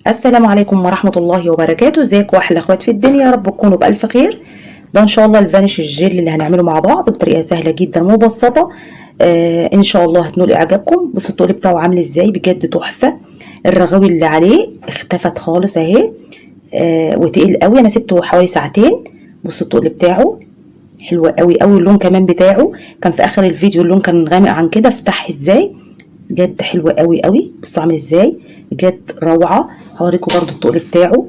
السلام عليكم ورحمة الله وبركاته. ازيكم احلى اخوات في الدنيا، يا رب تكونوا بألف خير. ده ان شاء الله الفانيش الجيل اللي هنعمله مع بعض بطريقة سهلة جدا ومبسطة. ان شاء الله هتنول اعجابكم. بصوا التقل بتاعه عامل ازاي، بجد تحفة. الرغاوي اللي عليه اختفت خالص اهي. وتقيل قوي، انا سبته حوالي ساعتين. بصوا التقل بتاعه حلو قوي قوي. اللون كمان بتاعه كان في اخر الفيديو اللون كان غامق عن كده، افتح ازاي بجد حلو قوي قوي. بصوا عامل ازاي، بجد روعه. هوريكم برضو التقل بتاعه.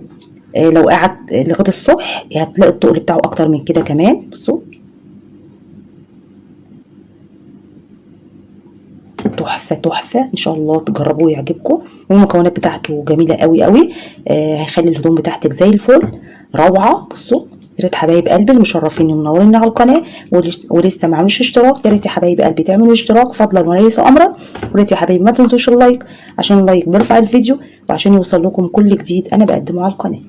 لو قعد لغايه الصبح هتلاقوا التقل بتاعه اكتر من كده كمان. بصوا تحفه تحفه، ان شاء الله تجربوه ويعجبكم. والمكونات بتاعته جميله قوي قوي. هيخلي الهدوم بتاعتك زي الفل، روعه. بصوا يا ريت حبايب قلبي المشرفين ومنورين على القناه ولسه ما عملوش اشتراك، يا ريت يا حبايب قلبي تعملوا اشتراك فضلا وليس امرا. ويا ريت يا حبايبي ما تنسوش اللايك، عشان اللايك بيرفع الفيديو وعشان يوصل لكم كل جديد انا بقدمه على القناه.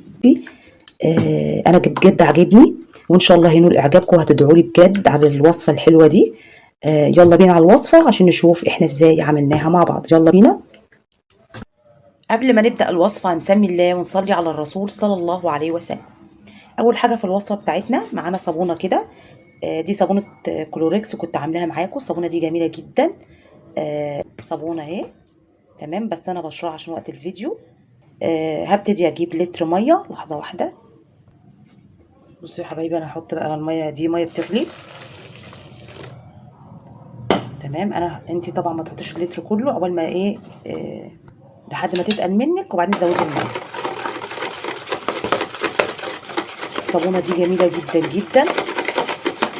انا بجد عاجبني، وان شاء الله ينول اعجابكم وهتدعوا لي بجد على الوصفه الحلوه دي. يلا بينا على الوصفه عشان نشوف احنا ازاي عملناها مع بعض. يلا بينا. قبل ما نبدا الوصفه هنسمي الله ونصلي على الرسول صلى الله عليه وسلم. اول حاجه في الوصفه بتاعتنا معانا صابونه كده. دي صابونه كلوريكس كنت عاملاها معاكم. الصابونه دي جميله جدا. صابونه اهي تمام، بس انا بشرحها عشان وقت الفيديو. هبتدي اجيب لتر ميه. لحظه واحده. بصوا يا حبايبي، انا هحط بقى الميه دي ميه بتغلي. تمام. انت طبعا ما تحطيش اللتر كله عقبال ما ايه لحد ما تتقل منك، وبعدين زودي الميه. الصابونه دي جميله جدا جدا.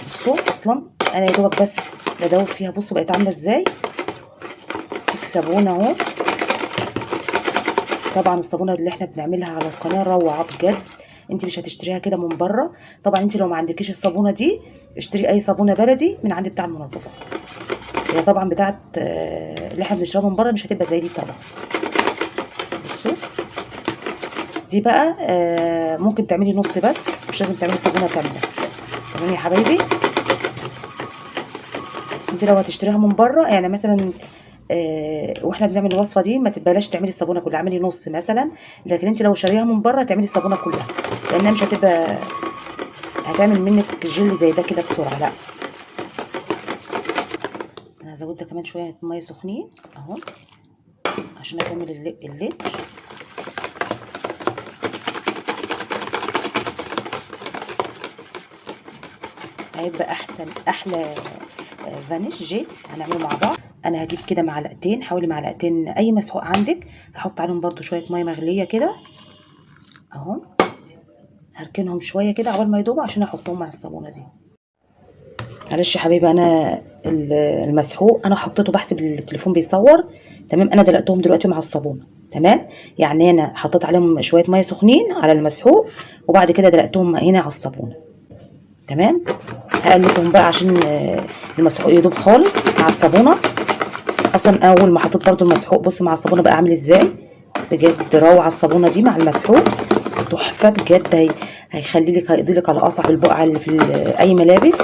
بصوا اصلا انا يا دوبك بس بدوب فيها. بصوا بقت عامله ازاي، صابونه اهو. طبعا الصابونه اللي احنا بنعملها على القناه روعه بجد. انت مش هتشتريها كده من بره. طبعا انت لو ما عندكيش الصابونه دي اشتري اي صابونه بلدي من عند بتاع المنظفات. هي طبعا بتاعت اللي احنا بنشربها من بره مش هتبقى زي دي طبعا. بصوا دي بقى ممكن تعملي نص بس، مش لازم تعملي صابونه كامله. تمام يا حبايبي. انت لو هتشتريها من بره يعني مثلا واحنا بنعمل الوصفه دي ما تبلاش تعملي الصابونه كلها، اعملي نص مثلا. لكن انت لو شاريها من بره تعملي الصابونه كلها، لانها مش هتعمل منك جل زي ده كده بسرعه. لا، انا هزود كمان شويه ميه سخنين اهو عشان اكمل اللتر. هيبقى احلى فانيش جيل هنعمله مع بعض. انا هجيب كده معلقتين، حوالي معلقتين اي مسحوق عندك، هحط عليهم برده شويه ميه مغليه كده اهو. هركنهم شويه كده عقبال ما يدوبوا عشان احطهم مع الصابونه دي. معلش يا حبيبي، انا المسحوق انا حطيته بحسب التليفون بيصور. تمام. انا دلقتهم دلوقتي مع الصابونه. تمام. يعني انا حطيت عليهم شويه ميه سخنين على المسحوق، وبعد كده دلقتهم هنا على الصابونه. تمام. هقلبهم بقى عشان المسحوق يدوب خالص مع الصابونه. اصلا اول ما حطيت برده المسحوق بص مع الصابونه بقى عامل ازاي. بجد روعه الصابونه دي مع المسحوق، تحفه بجد. هيقضي لك على اصعب البقع اللي في اي ملابس.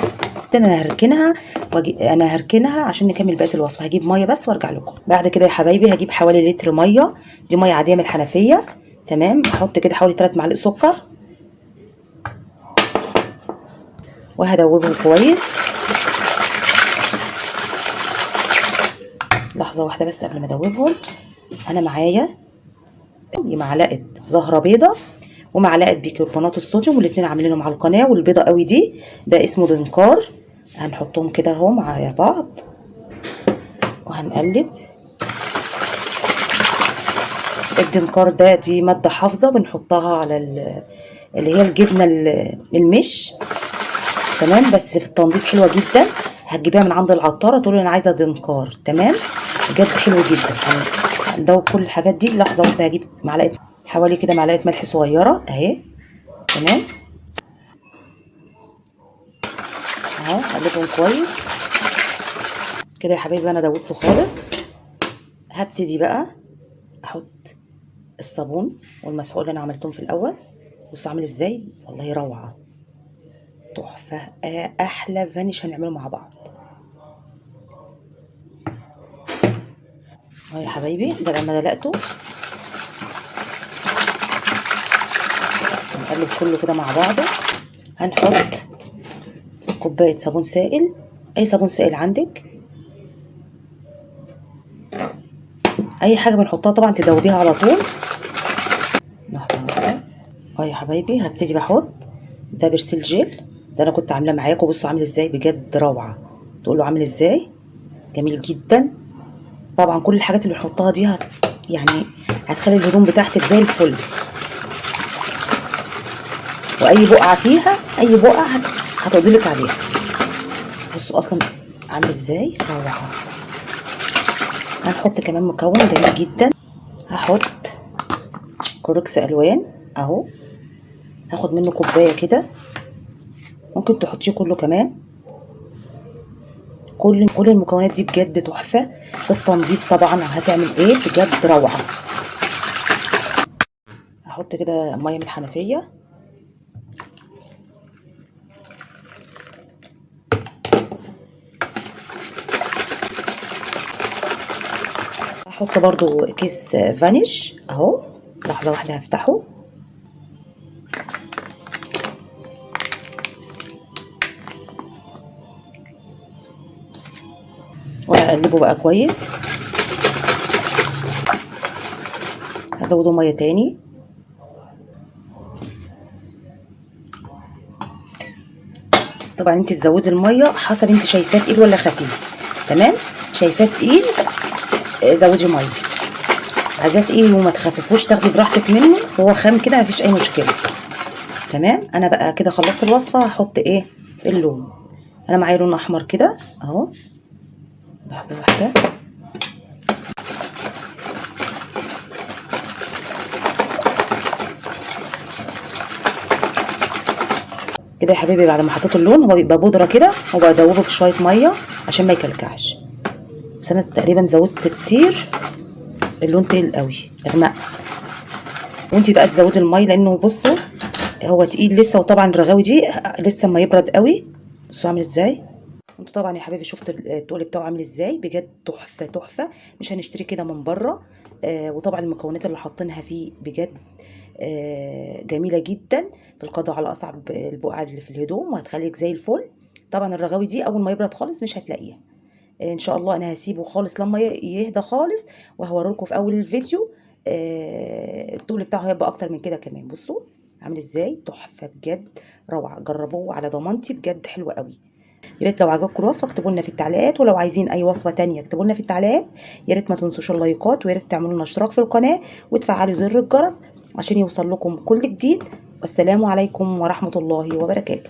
ده انا هركنها عشان نكمل بقيه الوصفه. هجيب ميه بس وارجع لكم بعد كده يا حبايبي. هجيب حوالي لتر ميه، دي ميه عاديه من الحنفيه. تمام. احط كده حوالي 3 معالق سكر وهدوبهم كويس. لحظه واحده بس قبل ما ادوبهم. انا معايا معلقه زهره بيضه ومعلقه بيكربونات الصوديوم، والاتنين عاملينهم على القناه. والبيضه قوي دي ده اسمه دنكار. هنحطهم كده اهو مع بعض وهنقلب. الدنكار دي ماده حافظه بنحطها على اللي هي الجبنه المش. تمام. بس في التنظيف حلوه جدا. هتجيبيها من عند العطاره تقولي انا عايزه دنكار. تمام. بجد حلو جدا. هندوب كل الحاجات دي. لحظه واحده هجيب معلقه حوالي كده معلقه ملح صغيره اهي. تمام اهو. اقلبهم كويس كده يا حبايبي. انا دوبته خالص. هبتدي بقى احط الصابون والمسحوق اللي انا عملتهم في الاول. بصوا عامل ازاي، والله روعه تحفه. احلى فانيش هنعمله مع بعض اهو يا حبايبي. ده لما دلقته نقلب كله كده مع بعضه. هنحط كوبايه صابون سائل، اي صابون سائل عندك، اي حاجه بنحطها طبعا تدوبيها على طول. لحظه واحده يا حبايبي، هبتدي بحط ده برسيل جيل، ده انا كنت عاملاه معاكم. بصوا عامل ازاي، بجد روعه. تقولوا عامل ازاي، جميل جدا. طبعا كل الحاجات اللي بنحطها دي يعني هتخلي الهدوم بتاعتك زي الفل، واي بقعه فيها، اي بقعه هتقضيلك عليها. بصوا اصلا عامل ازاي، روعه. هنحط كمان مكون جميل جدا، هحط كوركس الوان اهو، هاخد منه كوبايه كده، ممكن تحطيه كله كمان. كل المكونات دي بجد تحفه في التنظيف، طبعا هتعمل ايه بجد روعه. هحط كده ميه من الحنفيه، هحط برضو كيس فانيش اهو. لحظه واحده هفتحه، وهقلبه بقى كويس. هزوده ميه تاني، طبعا انت تزودي الميه حسب انت شايفاه تقيل ولا خفيف. تمام، شايفاه تقيل زودي ميه، عايزاه تقيل وما تخففوش تاخدي براحتك منه، هو خام كده مفيش اي مشكله. تمام، انا بقى كده خلصت الوصفه. هحط ايه اللون، انا معايا لون احمر كده اهو. لحظه واحده، كده يا حبيبي. بعد ما حطيت اللون، هو بيبقى بودره كده، وبدوبه في شويه ميه عشان ما يكلكعش. بس انا تقريبا زودت كتير، اللون تقيل قوي اغمق. وانتي بقى تزودي الميه، لانه بصوا هو تقيل لسه، وطبعا الرغاوي دي لسه ما يبرد قوي. بصوا عامل ازاي. انتوا طبعا يا حبيبي شفت التقل بتاعه عامل ازاي، بجد تحفه تحفه. مش هنشتري كده من بره. وطبعا المكونات اللي حاطينها فيه بجد جميله جدا في القضاء على اصعب البقع اللي في الهدوم، وهتخليك زي الفل. طبعا الرغاوي دي اول ما يبرد خالص مش هتلاقيها. ان شاء الله انا هسيبه خالص لما يهدى خالص، وهوريكم في اول الفيديو. التقل بتاعه هيبقى اكتر من كده كمان. بصوا عامل ازاي، تحفه بجد، روعه. جربوه على ضمانتي، بجد حلوه قوي. يا ريت لو عجبكم الوصفه اكتبوا لنا في التعليقات، ولو عايزين اي وصفه تانية اكتبوا لنا في التعليقات. يا ريت ما تنسوش اللايكات، ويا ريت تعملوا لنا اشتراك في القناه، وتفعلوا زر الجرس عشان يوصل لكم كل جديد. والسلام عليكم ورحمه الله وبركاته.